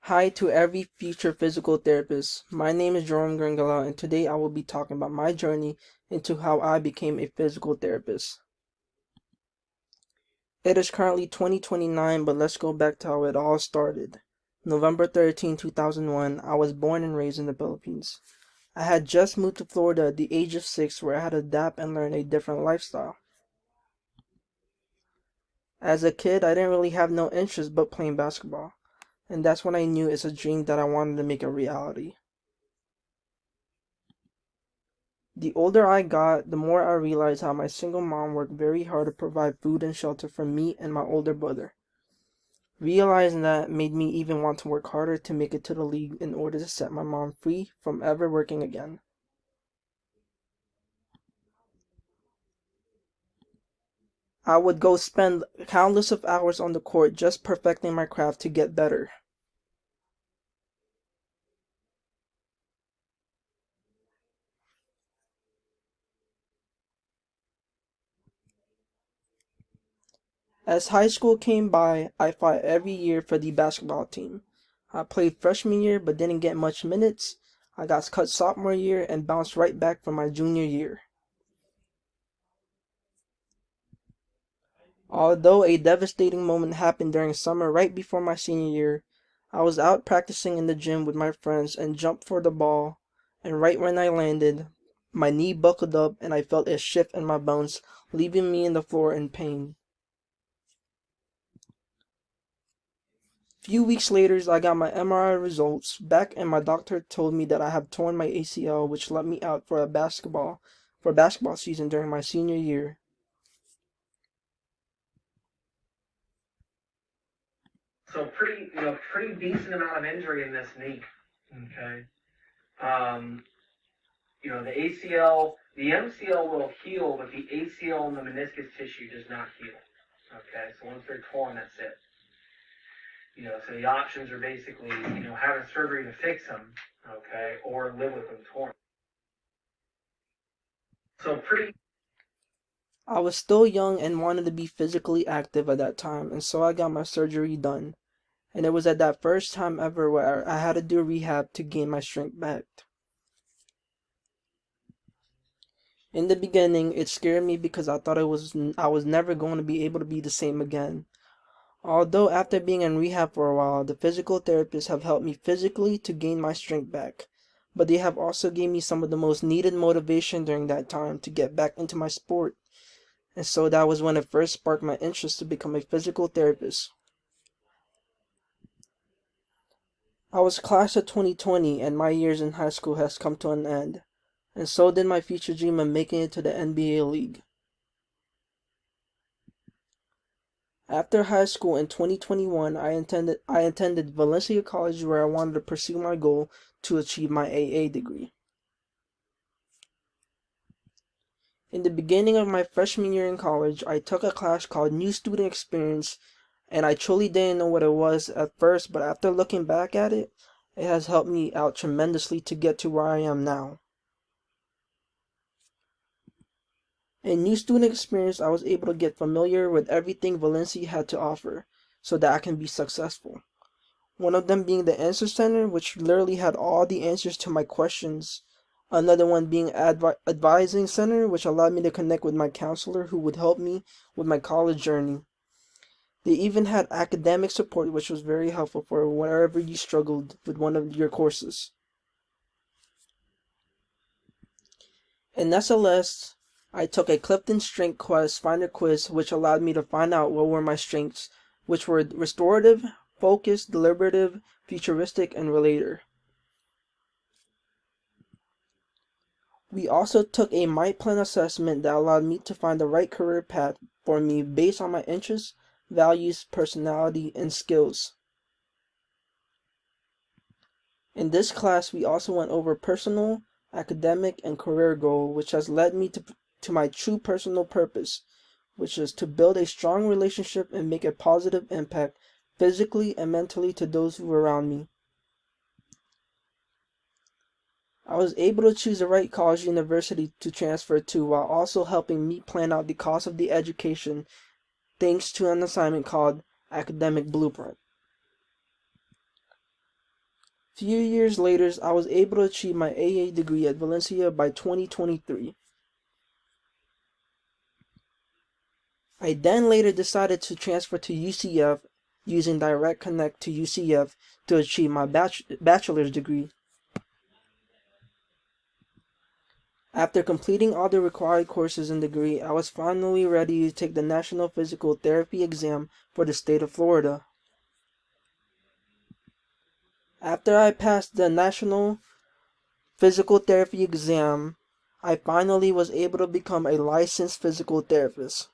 Hi to every future physical therapist. My name is Jerome Gringala, and today I will be talking about my journey into how I became a physical therapist. It is currently 2029, but let's go back to how it all started. November 13, 2001, I was born and raised in the Philippines. I had just moved to Florida at the age of 6, where I had to adapt and learn a different lifestyle. As a kid, I didn't really have no interest but playing basketball, and that's when I knew it's a dream that I wanted to make a reality. The older I got, the more I realized how my single mom worked very hard to provide food and shelter for me and my older brother. Realizing that made me even want to work harder to make it to the league in order to set my mom free from ever working again. I would go spend countless of hours on the court just perfecting my craft to get better. As high school came by, I fought every year for the basketball team. I played freshman year but didn't get much minutes. I got cut sophomore year and bounced right back for my junior year. Although a devastating moment happened during summer right before my senior year, I was out practicing in the gym with my friends and jumped for the ball, and right when I landed, my knee buckled up and I felt a shift in my bones, leaving me in the floor in pain. Few weeks later, I got my MRI results back and my doctor told me that I have torn my ACL, which let me out for basketball season during my senior year. So pretty decent amount of injury in this knee. Okay. Um, the ACL, the MCL will heal, but the ACL and the meniscus tissue does not heal. Okay. So once they're torn, that's it. So the options are basically, having surgery to fix them, okay, or live with them torn. So pretty. I was still young and wanted to be physically active at that time, and so I got my surgery done. And it was at that first time ever where I had to do rehab to gain my strength back. In the beginning, it scared me because I thought I was never going to be able to be the same again. Although after being in rehab for a while, the physical therapists have helped me physically to gain my strength back. But they have also gave me some of the most needed motivation during that time to get back into my sport. And so that was when it first sparked my interest to become a physical therapist. I was class of 2020 and my years in high school has come to an end. And so did my future dream of making it to the NBA league. After high school in 2021, I attended Valencia College where I wanted to pursue my goal to achieve my AA degree. In the beginning of my freshman year in college, I took a class called New Student Experience, and I truly didn't know what it was at first, but after looking back at it, it has helped me out tremendously to get to where I am now. In New Student Experience, I was able to get familiar with everything Valencia had to offer so that I can be successful. One of them being the Answer Center, which literally had all the answers to my questions. Another one being Advising Center, which allowed me to connect with my counselor who would help me with my college journey. They even had academic support, which was very helpful for wherever you struggled with one of your courses. In SLS, I took a Clifton Strength Quest Finder quiz, which allowed me to find out what were my strengths, which were restorative, focused, deliberative, futuristic, and relator. We also took a Might Plan assessment that allowed me to find the right career path for me based on my interests, values, personality, and skills. In this class, we also went over personal, academic, and career goal, which has led me to my true personal purpose, which is to build a strong relationship and make a positive impact physically and mentally to those who are around me. I was able to choose the right college university to transfer to while also helping me plan out the cost of the education thanks to an assignment called Academic Blueprint. Few years later, I was able to achieve my AA degree at Valencia by 2023. I then later decided to transfer to UCF using Direct Connect to UCF to achieve my bachelor's degree. After completing all the required courses and degree, I was finally ready to take the National Physical Therapy exam for the state of Florida. After I passed the National Physical Therapy exam, I finally was able to become a licensed physical therapist.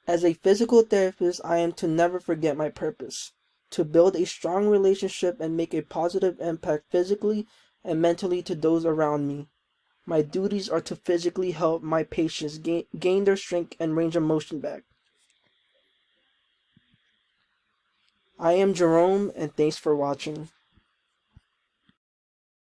As a physical therapist, I am to never forget my purpose, to build a strong relationship and make a positive impact physically and mentally to those around me. My duties are to physically help my patients gain their strength and range of motion back. I am Jerome, and thanks for watching.